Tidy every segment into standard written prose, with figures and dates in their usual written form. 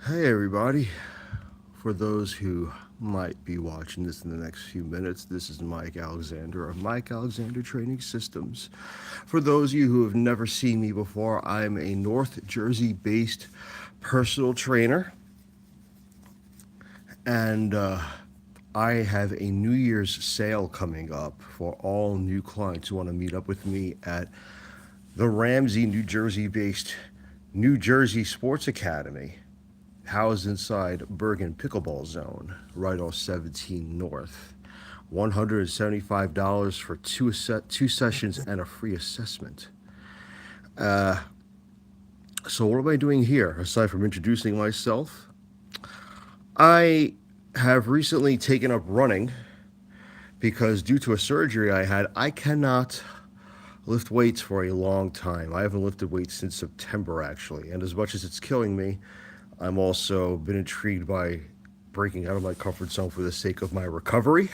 Hey everybody. For those who might be watching this in the next few minutes, this is Mike Alexander of Mike Alexander Training Systems. For those of you who have never seen me before, I'm a North Jersey based personal trainer, and I have a New Year's sale coming up for all new clients who want to meet up with me at the Ramsey, New Jersey based New Jersey Sports Academy, housed inside Bergen Pickleball Zone, right off 17 North. $175 for two sessions and a free assessment. So, what am I doing here aside from introducing myself? I have recently taken up running because, due to a surgery I had, I cannot lift weights for a long time. I haven't lifted weights since September, actually. And as much as it's killing me, I'm also been intrigued by breaking out of my comfort zone for the sake of my recovery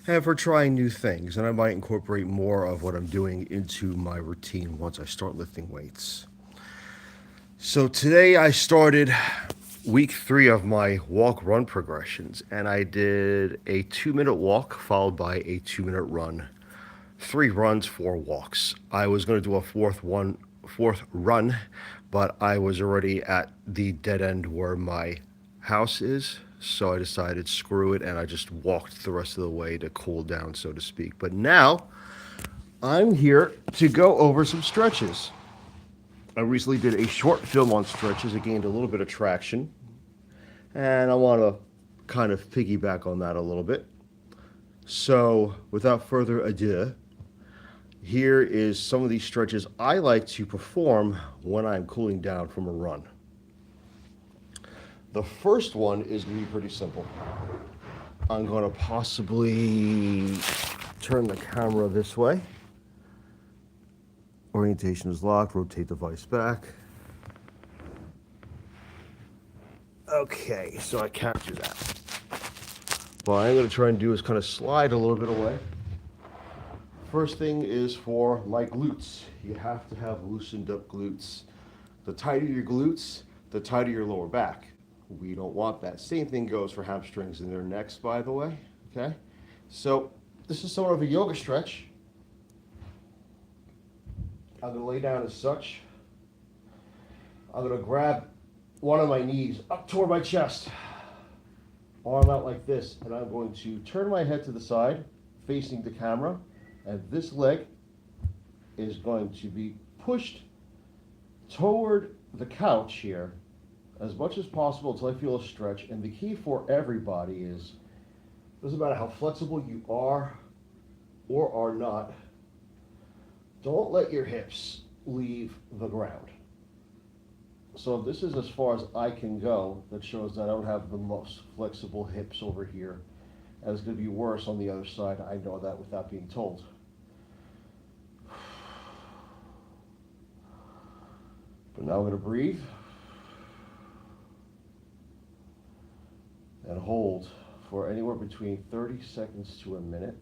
and for trying new things. And I might incorporate more of what I'm doing into my routine once I start lifting weights. So today I started week 3 of my walk run progressions, and I did a 2-minute walk followed by a 2-minute run. 3 runs, 4 walks. I was going to do a fourth run, but I was already at the dead end where my house is, so I decided screw it, and I just walked the rest of the way to cool down, so to speak. But now I'm here to go over some stretches. I recently did a short film on stretches. It gained a little bit of traction, and I want to kind of piggyback on that a little bit. So, without further ado, here is some of these stretches I like to perform when I'm cooling down from a run. The first one is going to be pretty simple. I'm going to possibly turn the camera this way. Orientation is locked, rotate device back. Okay, so I capture that. What I'm going to try and do is kind of slide a little bit away. First thing is for my glutes. You have to have loosened up glutes. The tighter your glutes, the tighter your lower back. We don't want that. Same thing goes for hamstrings and their necks, by the way. Okay? So this is somewhat of a yoga stretch. I'm going to lay down as such. I'm going to grab one of my knees up toward my chest, arm out like this, and I'm going to turn my head to the side, facing the camera, and this leg is going to be pushed toward the couch here as much as possible until I feel a stretch. And the key for everybody is, doesn't matter how flexible you are or are not, don't let your hips leave the ground. So this is as far as I can go. That shows that I don't have the most flexible hips over here. And it's going to be worse on the other side. I know that without being told. But now I'm going to breathe and hold for anywhere between 30 seconds to a minute.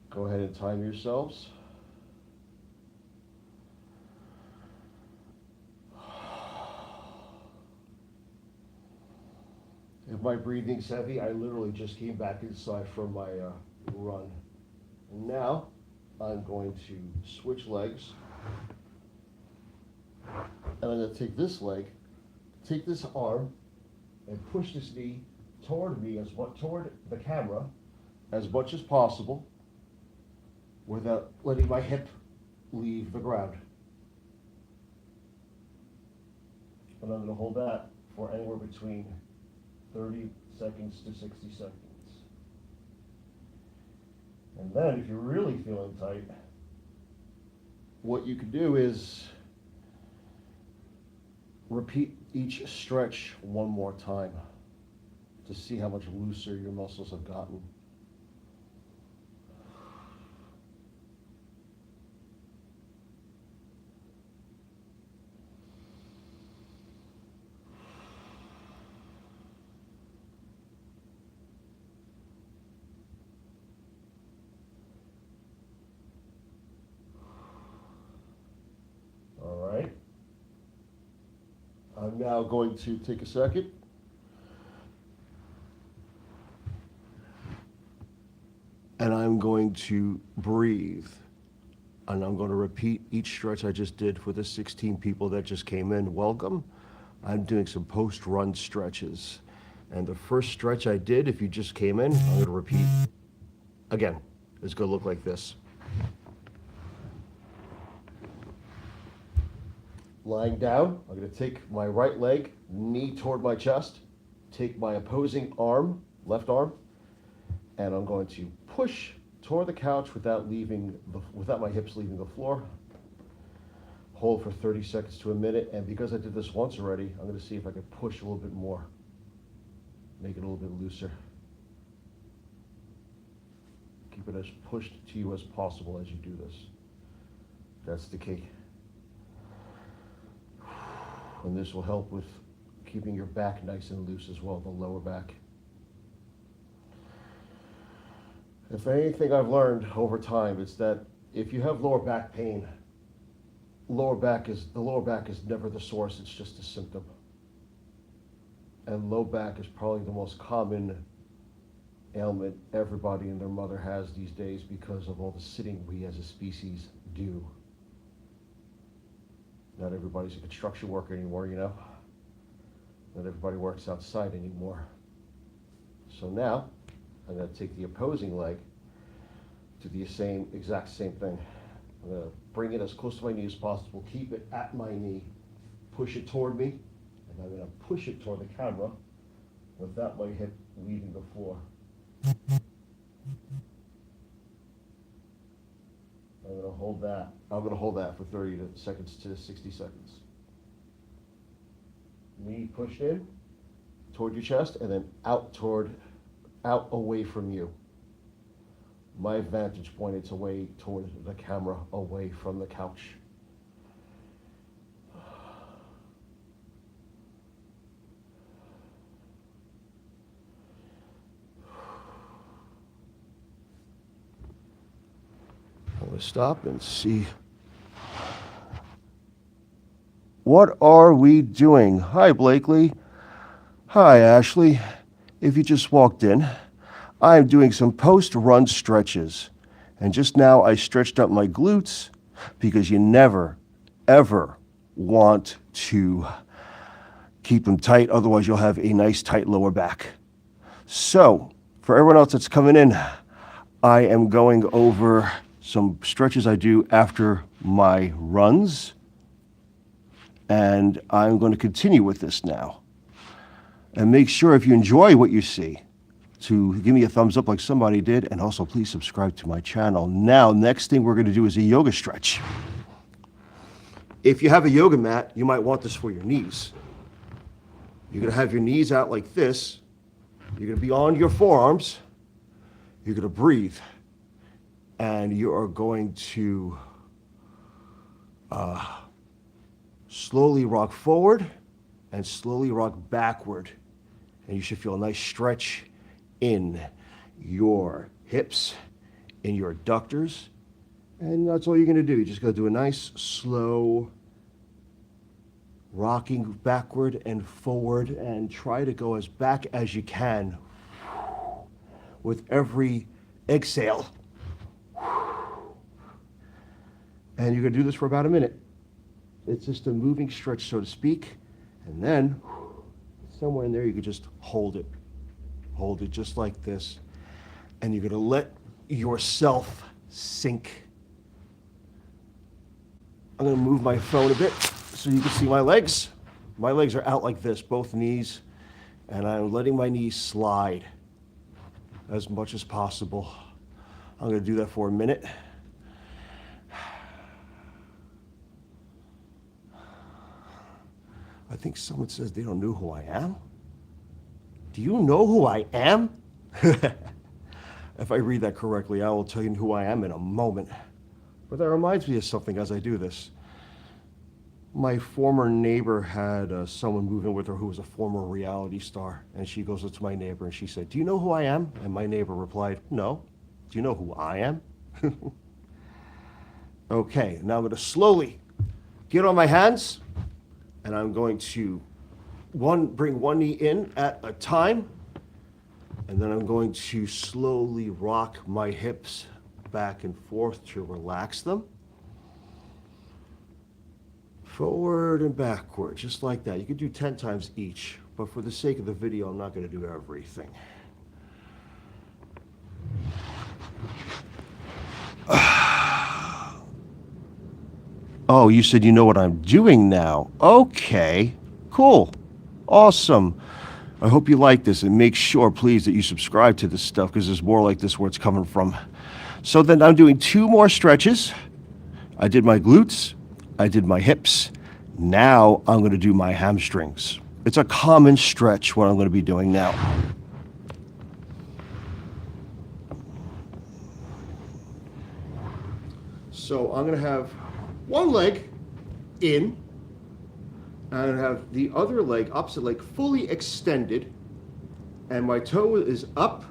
Go ahead and time yourselves. If my breathing's heavy, I literally just came back inside from my run. And now I'm going to switch legs. And I'm going to take this leg, take this arm, and push this knee toward me, toward the camera, as much as possible, without letting my hip leave the ground. And I'm going to hold that for anywhere between 30 seconds to 60 seconds. And then, if you're really feeling tight, what you can do is repeat each stretch one more time to see how much looser your muscles have gotten. All right. I'm now going to take a second. And I'm going to breathe. And I'm going to repeat each stretch I just did for the 16 people that just came in. Welcome. I'm doing some post-run stretches. And the first stretch I did, if you just came in, I'm going to repeat again. It's going to look like this. Lying down, I'm going to take my right leg, knee toward my chest, take my opposing arm, left arm, and I'm going to push toward the couch without my hips leaving the floor. Hold for 30 seconds to a minute, and because I did this once already, I'm going to see if I can push a little bit more. Make it a little bit looser. Keep it as pushed to you as possible as you do this. That's the key. And this will help with keeping your back nice and loose as well, the lower back. If anything I've learned over time, it's that if you have lower back pain, the lower back is never the source, it's just a symptom. And low back is probably the most common ailment everybody and their mother has these days because of all the sitting we as a species do. Not everybody's a construction worker anymore, you know? Not everybody works outside anymore. So now, I'm going to take the opposing leg to the exact same thing. I'm going to bring it as close to my knee as possible, keep it at my knee, push it toward me, and I'm going to push it toward the camera without my hip leaving the floor. I'm going to hold that. I'm going to hold that for 30 seconds to 60 seconds. Knee pushed in toward your chest and then out away from you. My vantage point, it's away toward the camera, away from the couch. I'm going to stop and see. What are we doing? Hi, Blakely. Hi, Ashley. If you just walked in, I'm doing some post-run stretches. And just now I stretched out my glutes because you never, ever want to keep them tight. Otherwise, you'll have a nice tight lower back. So, for everyone else that's coming in, I am going over some stretches I do after my runs. And I'm going to continue with this now. And make sure if you enjoy what you see, to give me a thumbs up like somebody did, and also please subscribe to my channel. Now, next thing we're going to do is a yoga stretch. If you have a yoga mat, you might want this for your knees. You're going to have your knees out like this. You're going to be on your forearms. You're going to breathe. And you are going to slowly rock forward and slowly rock backward. And you should feel a nice stretch in your hips, in your adductors. And that's all you're going to do. You're just going to do a nice, slow rocking backward and forward, and try to go as back as you can with every exhale. And you're going to do this for about a minute. It's just a moving stretch, so to speak. And then, somewhere in there, you can just hold it. Hold it just like this. And you're going to let yourself sink. I'm going to move my phone a bit so you can see my legs. My legs are out like this, both knees. And I'm letting my knees slide as much as possible. I'm going to do that for a minute. I think someone says they don't know who I am. Do you know who I am? If I read that correctly, I will tell you who I am in a moment. But that reminds me of something as I do this. My former neighbor had someone move in with her who was a former reality star. And she goes up to my neighbor and she said, "Do you know who I am?" And my neighbor replied, "No." "Do you know who I am?" Okay, now I'm going to slowly get on my hands. And I'm going to bring one knee in at a time, and then I'm going to slowly rock my hips back and forth to relax them. Forward and backward, just like that. You could do 10 times each, but for the sake of the video, I'm not going to do everything. Oh, you said you know what I'm doing now. Okay, cool, awesome. I hope you like this, and make sure, please, that you subscribe to this stuff, because there's more like this where it's coming from. So then I'm doing 2 more stretches. I did my glutes, I did my hips. Now I'm going to do my hamstrings. It's a common stretch what I'm going to be doing now. So I'm going to have one leg in, and I'm going to have the other leg, opposite leg, fully extended, and my toe is up,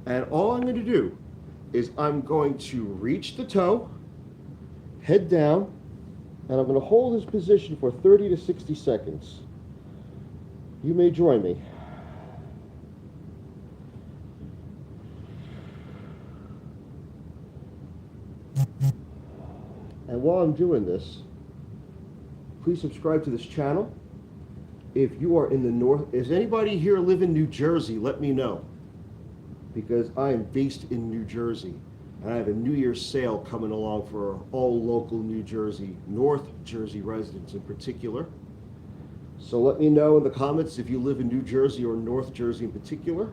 and all I'm going to do is I'm going to reach the toe, head down, and I'm going to hold this position for 30 to 60 seconds. You may join me. And while I'm doing this, please subscribe to this channel. If you are in the north, is anybody here live in New Jersey? Let me know, because I am based in New Jersey, and I have a New Year's sale coming along for all local New Jersey, North Jersey residents in particular. So let me know in the comments if you live in New Jersey or North Jersey in particular,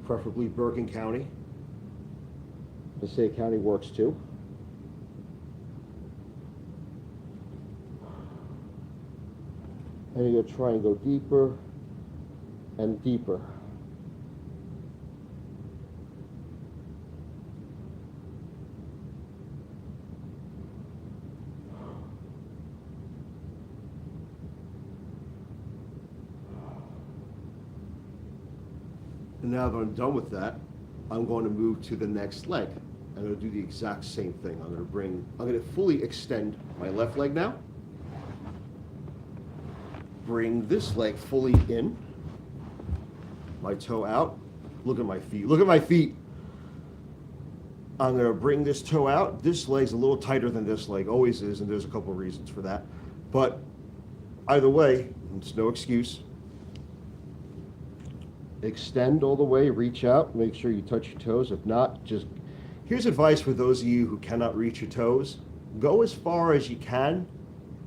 preferably Bergen County. Passaic County works too. And you're going to try and go deeper and deeper. And now that I'm done with that, I'm going to move to the next leg. I'm going to do the exact same thing. I'm going to fully extend my left leg now. Bring this leg fully in, my toe out. Look at my feet, look at my feet. I'm going to bring this toe out. This leg's a little tighter than this leg, always is, and there's a couple of reasons for that. But either way, it's no excuse. Extend all the way, reach out, make sure you touch your toes. If not, just, here's advice for those of you who cannot reach your toes. Go as far as you can,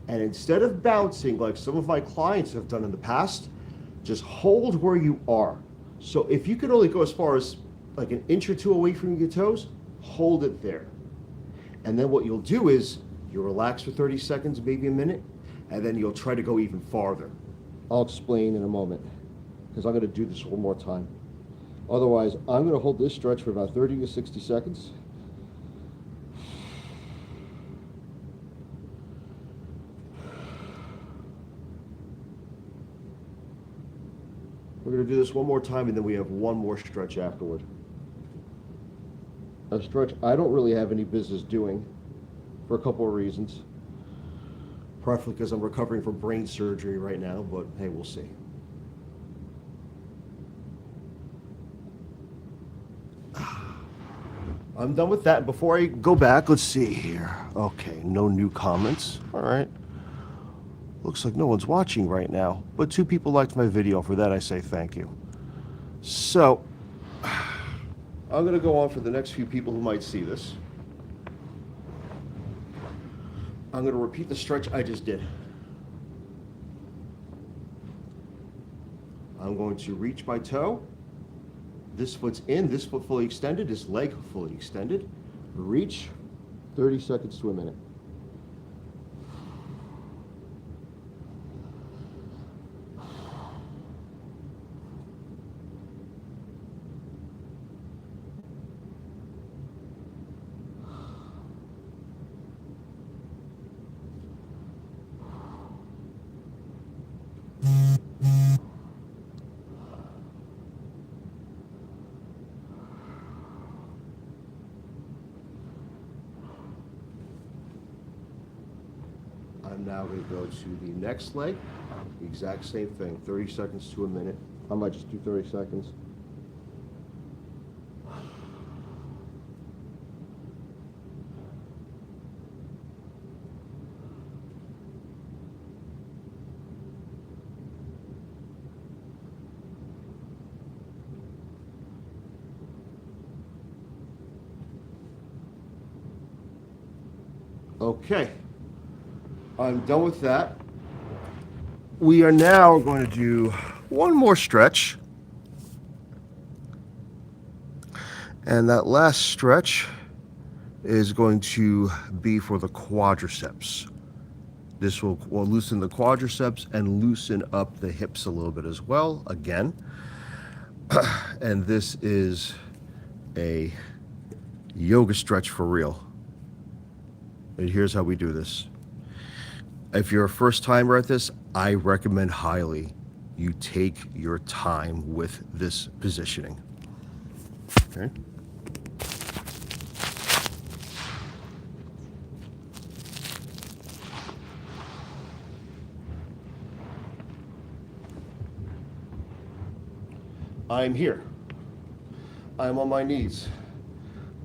and instead of bouncing like some of my clients have done in the past, just hold where you are. So if you can only go as far as like an inch or two away from your toes, hold it there. And then what you'll do is you'll relax for 30 seconds, maybe a minute, and then you'll try to go even farther. I'll explain in a moment, because I'm going to do this one more time. Otherwise, I'm going to hold this stretch for about 30 to 60 seconds. We're going to do this one more time, and then we have one more stretch afterward. A stretch I don't really have any business doing for a couple of reasons. Partly because I'm recovering from brain surgery right now, but hey, we'll see. I'm done with that. Before I go back, let's see here. Okay, no new comments. All right. Looks like no one's watching right now, but 2 people liked my video. For that, I say thank you. So, I'm going to go on for the next few people who might see this. I'm going to repeat the stretch I just did. I'm going to reach my toe. This foot's in, this foot fully extended, this leg fully extended. Reach, 30 seconds to a minute. I'm now going to go to the next leg. The exact same thing, 30 seconds to a minute. I might just do 30 seconds. Okay, I'm done with that. We are now going to do one more stretch. And that last stretch is going to be for the quadriceps. This will loosen the quadriceps and loosen up the hips a little bit as well, again. And this is a yoga stretch for real. And here's how we do this. If you're a first timer at this, I recommend highly you take your time with this positioning. Okay. I'm here. I'm on my knees.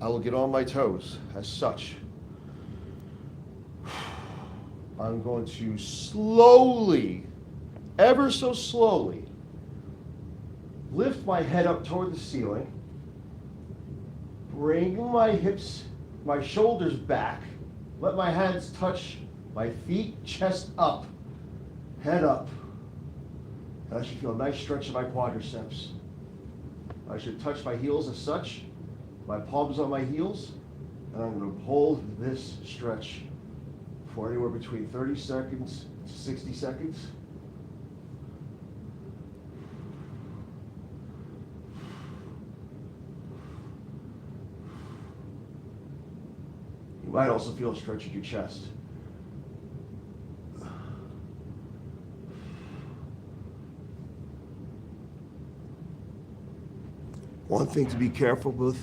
I will get on my toes as such. I'm going to slowly, ever so slowly, lift my head up toward the ceiling, bring my hips, my shoulders back, let my hands touch my feet, chest up, head up. And I should feel a nice stretch in my quadriceps. I should touch my heels as such, my palms on my heels, and I'm going to hold this stretch for anywhere between 30 seconds to 60 seconds. You might also feel a stretch in your chest. One thing to be careful with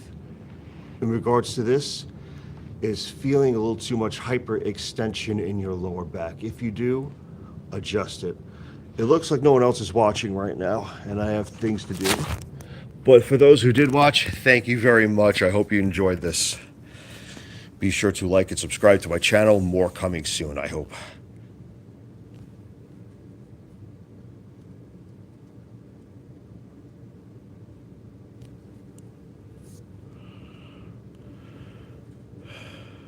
in regards to this is feeling a little too much hyperextension in your lower back. If you do, adjust it. It looks like no one else is watching right now, and I have things to do. But for those who did watch, thank you very much. I hope you enjoyed this. Be sure to like and subscribe to my channel. More coming soon, I hope.